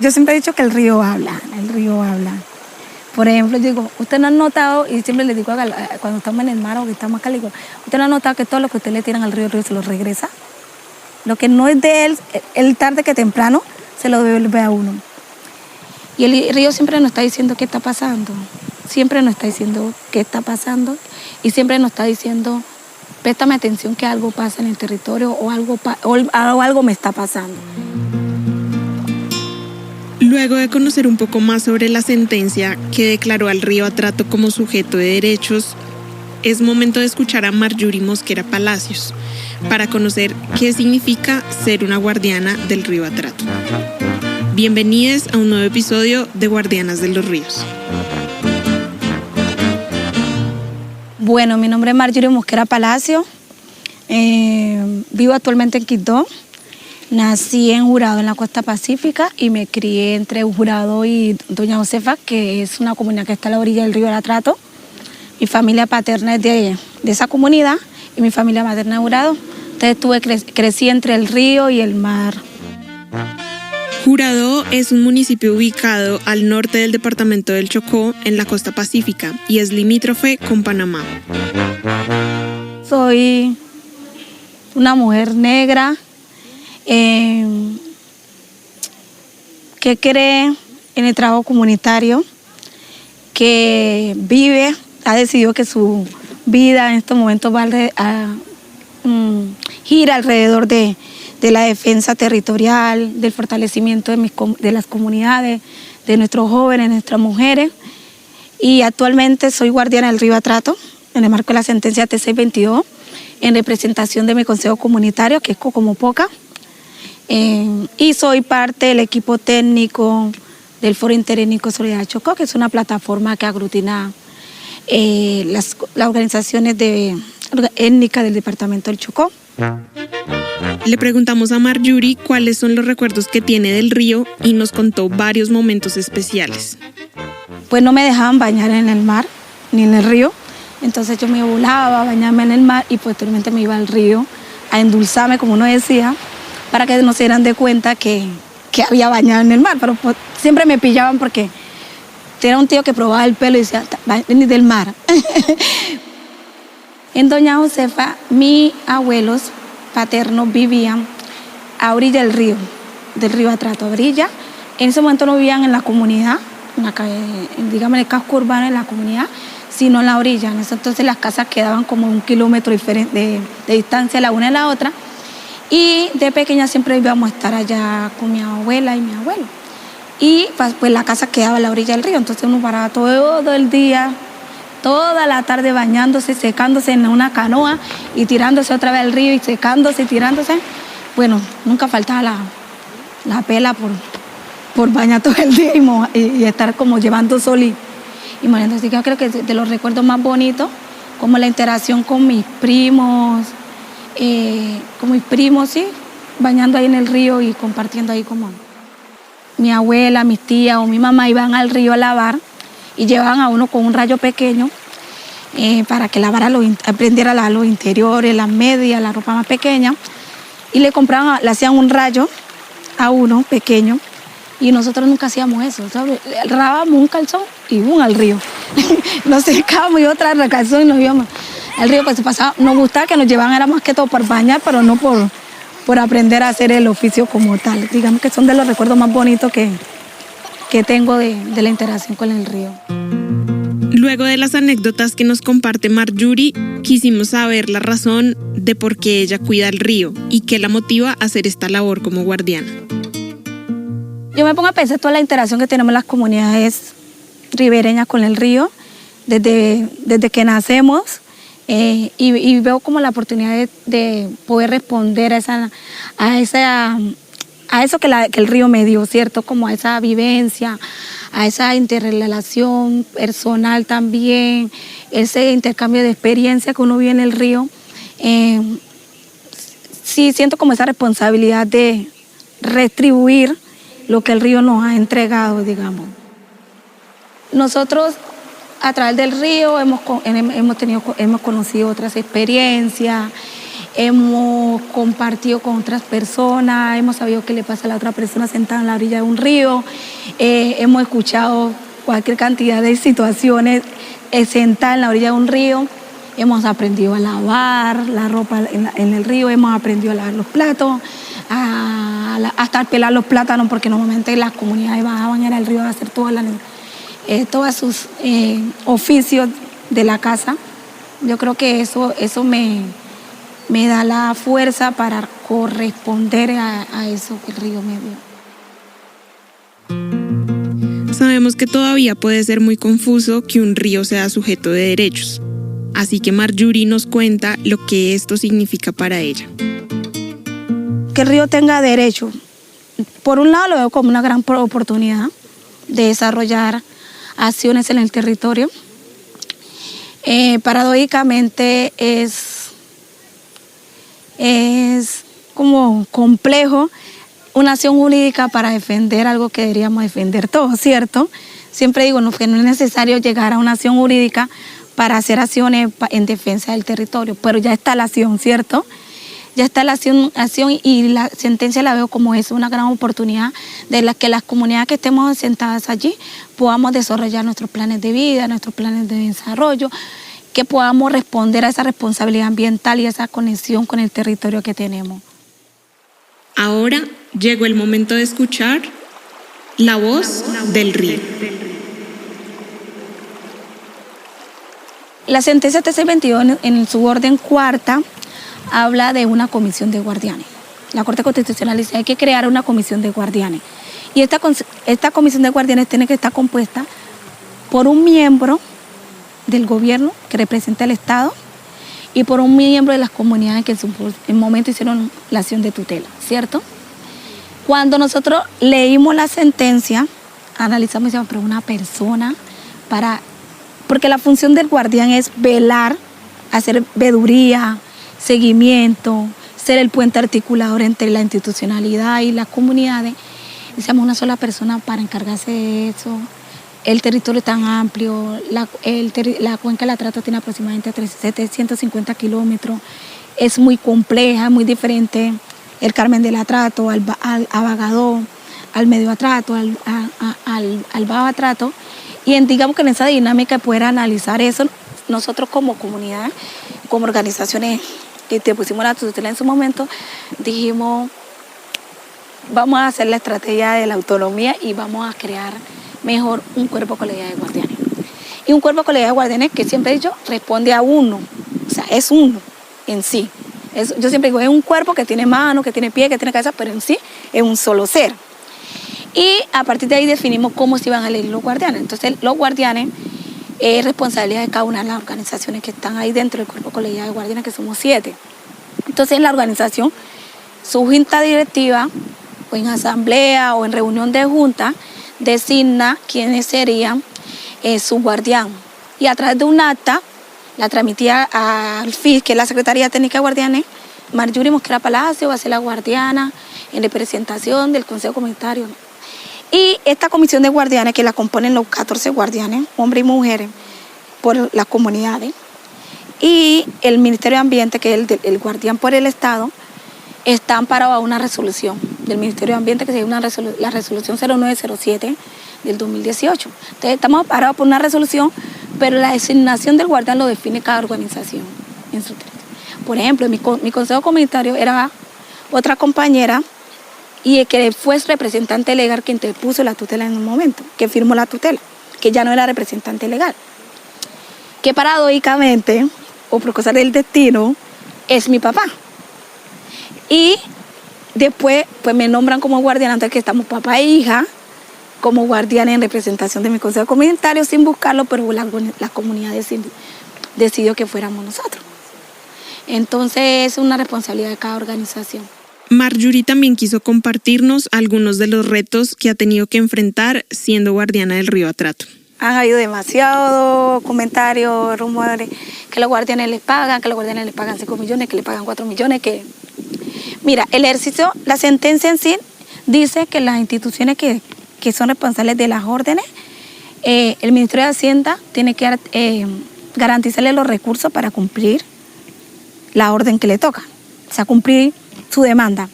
Yo siempre he dicho que el río habla, el río habla. Por ejemplo, yo digo, usted no ha notado, y siempre le digo cuando estamos en el mar o que estamos acá, le digo, usted no ha notado que todo lo que usted le tiran al río, el río se lo regresa. Lo que no es de él, el tarde que temprano, se lo devuelve a uno. Y el río siempre nos está diciendo qué está pasando. Siempre nos está diciendo qué está pasando. Y siempre nos está diciendo, préstame atención que algo pasa en el territorio o algo me está pasando. Luego de conocer un poco más sobre la sentencia que declaró al río Atrato como sujeto de derechos, es momento de escuchar a Marjorie Mosquera Palacios para conocer qué significa ser una guardiana del río Atrato. Bienvenidos a un nuevo episodio de Guardianas de los Ríos. Bueno, mi nombre es Marjorie Mosquera Palacios. Vivo actualmente en Quito. Nací en Jurado, en la costa pacífica, y me crié entre Jurado y Doña Josefa, que es una comunidad que está a la orilla del río Atrato. Mi familia paterna es de esa comunidad y mi familia materna es Jurado. Entonces crecí entre el río y el mar. Jurado es un municipio ubicado al norte del departamento del Chocó, en la costa pacífica, y es limítrofe con Panamá. Soy una mujer negra que cree en el trabajo comunitario, que ha decidido que su vida en estos momentos gira alrededor de la defensa territorial, del fortalecimiento de las comunidades, de nuestros jóvenes, de nuestras mujeres. Y actualmente soy guardiana del río Atrato, en el marco de la sentencia T622, en representación de mi consejo comunitario, que es Cocomopoca. Y soy parte del equipo técnico del Foro Interétnico Solidaridad Chocó, que es una plataforma que aglutina las organizaciones étnicas del departamento del Chocó. Le preguntamos a Marjorie cuáles son los recuerdos que tiene del río y nos contó varios momentos especiales. Pues no me dejaban bañar en el mar ni en el río, entonces yo me volaba a bañarme en el mar y posteriormente me iba al río a endulzarme, como uno decía, para que no se dieran de cuenta que había bañado en el mar, pero siempre me pillaban porque era un tío que probaba el pelo y decía, venís del mar. En Doña Josefa, mis abuelos paternos vivían a orilla del río Atrato, a orilla. En ese momento no vivían en la comunidad, digamos en el casco urbano de la comunidad, sino en la orilla. Entonces las casas quedaban como 1 kilómetro de distancia la una de la otra. Y de pequeña siempre íbamos a estar allá con mi abuela y mi abuelo. Y pues la casa quedaba a la orilla del río, entonces uno paraba todo el día, toda la tarde bañándose, secándose en una canoa y tirándose otra vez al río y secándose y tirándose. Bueno, nunca faltaba la pela por bañar todo el día y estar como llevando sol y muriendo. Así que yo creo que de los recuerdos más bonitos, como la interacción con mis primos, sí, bañando ahí en el río y compartiendo ahí como mi abuela, mis tías o mi mamá iban al río a lavar y llevaban a uno con un rayo pequeño para que aprendiera a lavar los interiores, las medias, la ropa más pequeña, y le hacían un rayo a uno pequeño y nosotros nunca hacíamos eso, ¿sabes? Lavábamos un calzón y al río. Nos secábamos y otra calzón y nos íbamos al río, pues nos gustaba que nos llevaban, era más que todo por bañar, pero no por aprender a hacer el oficio como tal. Digamos que son de los recuerdos más bonitos que tengo de la interacción con el río. Luego de las anécdotas que nos comparte Marjorie, quisimos saber la razón de por qué ella cuida el río y qué la motiva a hacer esta labor como guardiana. Yo me pongo a pensar toda la interacción que tenemos las comunidades ribereñas con el río, desde que nacemos, y veo como la oportunidad de poder responder a eso que el río me dio, ¿cierto? Como a esa vivencia, a esa interrelación personal también, ese intercambio de experiencia que uno vive en el río. Sí siento como esa responsabilidad de retribuir lo que el río nos ha entregado, digamos. Nosotros a través del río hemos conocido otras experiencias, hemos compartido con otras personas, hemos sabido qué le pasa a la otra persona sentada en la orilla de un río, hemos escuchado cualquier cantidad de situaciones sentada en la orilla de un río, hemos aprendido a lavar la ropa en el río, hemos aprendido a lavar los platos, hasta a pelar los plátanos, porque normalmente las comunidades bajaban al río a hacer todos sus oficios de la casa. Yo creo que eso me da la fuerza para corresponder a eso que el río me dio. Sabemos que todavía puede ser muy confuso que un río sea sujeto de derechos, así que Marjorie nos cuenta lo que esto significa para ella. Que el río tenga derecho, por un lado lo veo como una gran oportunidad de desarrollar acciones en el territorio. Paradójicamente es como complejo una acción jurídica para defender algo que deberíamos defender todos, ¿cierto? Siempre digo que no es necesario llegar a una acción jurídica para hacer acciones en defensa del territorio, pero ya está la acción, ¿cierto? Ya está la acción y la sentencia la veo como es una gran oportunidad de la que las comunidades que estemos sentadas allí podamos desarrollar nuestros planes de vida, nuestros planes de desarrollo, que podamos responder a esa responsabilidad ambiental y a esa conexión con el territorio que tenemos. Ahora llegó el momento de escuchar la voz del río. La sentencia T622 en su orden cuarta habla de una comisión de guardianes. La Corte Constitucional dice que hay que crear una comisión de guardianes. Y esta comisión de guardianes tiene que estar compuesta por un miembro del gobierno que representa al Estado y por un miembro de las comunidades que en su momento hicieron la acción de tutela, ¿cierto? Cuando nosotros leímos la sentencia, analizamos y decíamos, pero una persona porque la función del guardián es velar, hacer veeduría, seguimiento, ser el puente articulador entre la institucionalidad y las comunidades. Decíamos una sola persona para encargarse de eso. El territorio es tan amplio, la cuenca del Atrato tiene aproximadamente 750 kilómetros, es muy compleja, muy diferente el Carmen del Atrato, al Abagadó, al Medio Atrato, al Bajo Atrato. Y digamos que en esa dinámica de poder analizar eso, nosotros como comunidad, como organizaciones que te pusimos la tutela en su momento, dijimos, vamos a hacer la estrategia de la autonomía y vamos a crear mejor un cuerpo colegiado de guardianes. Y un cuerpo colegiado de guardianes que siempre he dicho, responde a uno, o sea, es uno en sí. Yo siempre digo, es un cuerpo que tiene manos, que tiene pies, que tiene cabeza, pero en sí es un solo ser. Y a partir de ahí definimos cómo se iban a elegir los guardianes. Entonces, los guardianes es responsabilidad de cada una de las organizaciones que están ahí dentro del cuerpo colegiado de guardianes, que somos 7. Entonces, en la organización, su junta directiva, o en asamblea, o en reunión de junta, designa quiénes serían su guardián. Y a través de un acta, la transmitía al FIS, que es la Secretaría Técnica de Guardianes, Marjorie Mosquera Palacio va a ser la guardiana en representación del Consejo Comunitario. Y esta comisión de guardianes, que la componen los 14 guardianes, hombres y mujeres, por las comunidades, y el Ministerio de Ambiente, que es el guardián por el Estado, está amparado a una resolución del Ministerio de Ambiente, que se llama la resolución 0907 del 2018. Entonces estamos amparados por una resolución, pero la designación del guardián lo define cada organización en su territorio. Por ejemplo, mi consejo comunitario era otra compañera, y que fue representante legal que interpuso la tutela en un momento, que firmó la tutela, que ya no era representante legal. Que paradójicamente, o por cosas del destino, es mi papá. Y después pues me nombran como guardián, antes que estamos papá e hija, como guardián en representación de mi consejo comunitario, sin buscarlo, pero la comunidad decidió que fuéramos nosotros. Entonces es una responsabilidad de cada organización. Marjorie también quiso compartirnos algunos de los retos que ha tenido que enfrentar siendo guardiana del río Atrato. Han habido demasiados comentarios, rumores, que los guardianes les pagan, 5 millones, que le pagan 4 millones, que... Mira, el ejercicio, la sentencia en sí dice que las instituciones que son responsables de las órdenes, el Ministerio de Hacienda tiene que garantizarle los recursos para cumplir la orden que le toca. sea, cumplir su demanda.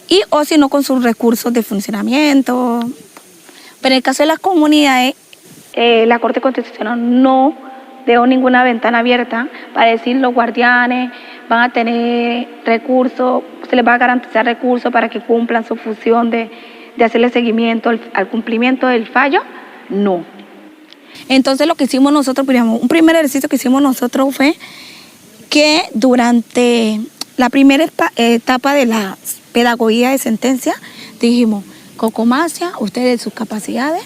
Y o si no, con sus recursos de funcionamiento. Pero en el caso de las comunidades, la Corte Constitucional no dejó ninguna ventana abierta para decir los guardianes van a tener recursos, se les va a garantizar recursos para que cumplan su función de hacerle seguimiento al cumplimiento del fallo. No. Entonces lo que hicimos nosotros, digamos, un primer ejercicio que hicimos nosotros fue que durante la primera etapa de la pedagogía de sentencia, dijimos, Cocomacia, ustedes sus capacidades,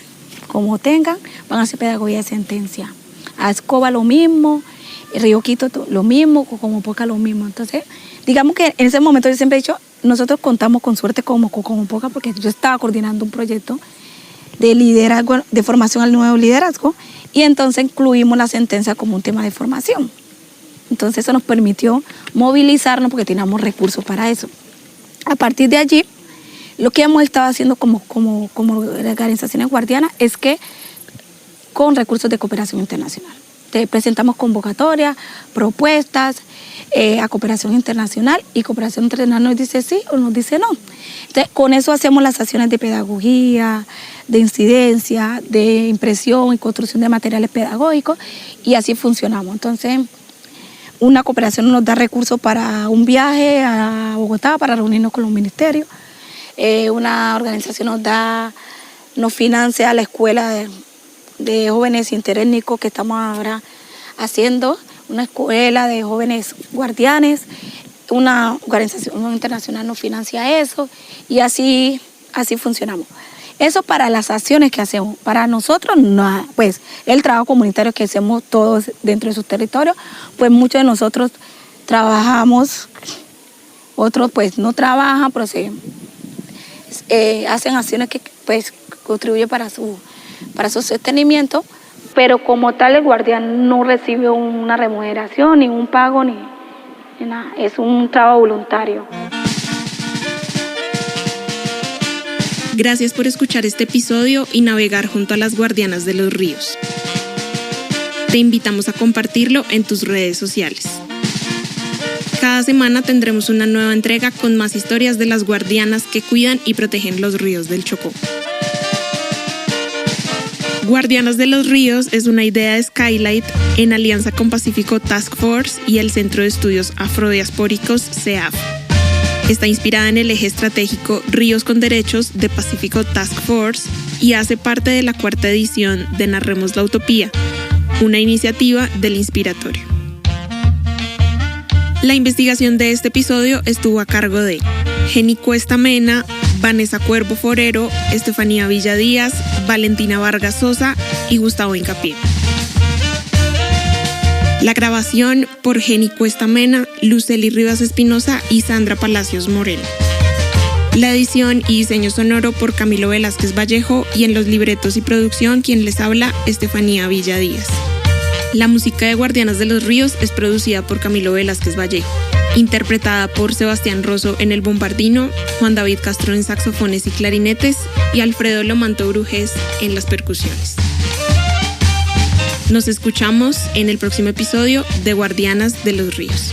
como tengan, van a hacer pedagogía de sentencia. A Escoba lo mismo, Río Quito lo mismo, Cocomopoca lo mismo. Entonces, digamos que en ese momento yo siempre he dicho, nosotros contamos con suerte como Cocomopoca porque yo estaba coordinando un proyecto de liderazgo, de formación al nuevo liderazgo, y entonces incluimos la sentencia como un tema de formación. Entonces eso nos permitió movilizarnos porque teníamos recursos para eso. A partir de allí, lo que hemos estado haciendo como organizaciones guardianas es que con recursos de cooperación internacional. Presentamos convocatorias, propuestas a cooperación internacional y cooperación internacional nos dice sí o nos dice no. Entonces, con eso hacemos las acciones de pedagogía, de incidencia, de impresión y construcción de materiales pedagógicos y así funcionamos. Entonces, una cooperación nos da recursos para un viaje a Bogotá para reunirnos con los ministerios. Una organización nos financia la escuela de jóvenes interétnicos que estamos ahora haciendo, una escuela de jóvenes guardianes, una organización internacional nos financia eso y así funcionamos. Eso para las acciones que hacemos. Para nosotros, nada. Pues el trabajo comunitario que hacemos todos dentro de sus territorios, pues muchos de nosotros trabajamos, otros pues no trabajan, pero hacen acciones que pues contribuyen para su sostenimiento, pero como tal el guardián no recibe una remuneración, ni un pago, ni nada. Es un trabajo voluntario. Gracias por escuchar este episodio y navegar junto a las guardianas de los ríos. Te invitamos a compartirlo en tus redes sociales. Cada semana tendremos una nueva entrega con más historias de las guardianas que cuidan y protegen los ríos del Chocó. Guardianas de los Ríos es una idea de Skylight en alianza con Pacífico Task Force y el Centro de Estudios Afrodiaspóricos, CEAF. Está inspirada en el eje estratégico Ríos con Derechos de Pacífico Task Force y hace parte de la 4ª edición de Narremos la Utopía, una iniciativa del Inspiratorio. La investigación de este episodio estuvo a cargo de Jenny Cuesta Mena, Vanessa Cuervo Forero, Estefanía Villadíaz, Valentina Vargas Sosa y Gustavo Hincapié. La grabación por Jenny Cuesta Mena, Lucely Rivas Espinosa y Sandra Palacios Moreno. La edición y diseño sonoro por Camilo Velázquez Vallejo y en los libretos y producción quien les habla, Estefanía Villadíaz. La música de Guardianas de los Ríos es producida por Camilo Velázquez Vallejo, interpretada por Sebastián Rosso en el bombardino, Juan David Castro en saxofones y clarinetes y Alfredo Lomanto Brujés en las percusiones. Nos escuchamos en el próximo episodio de Guardianas de los Ríos.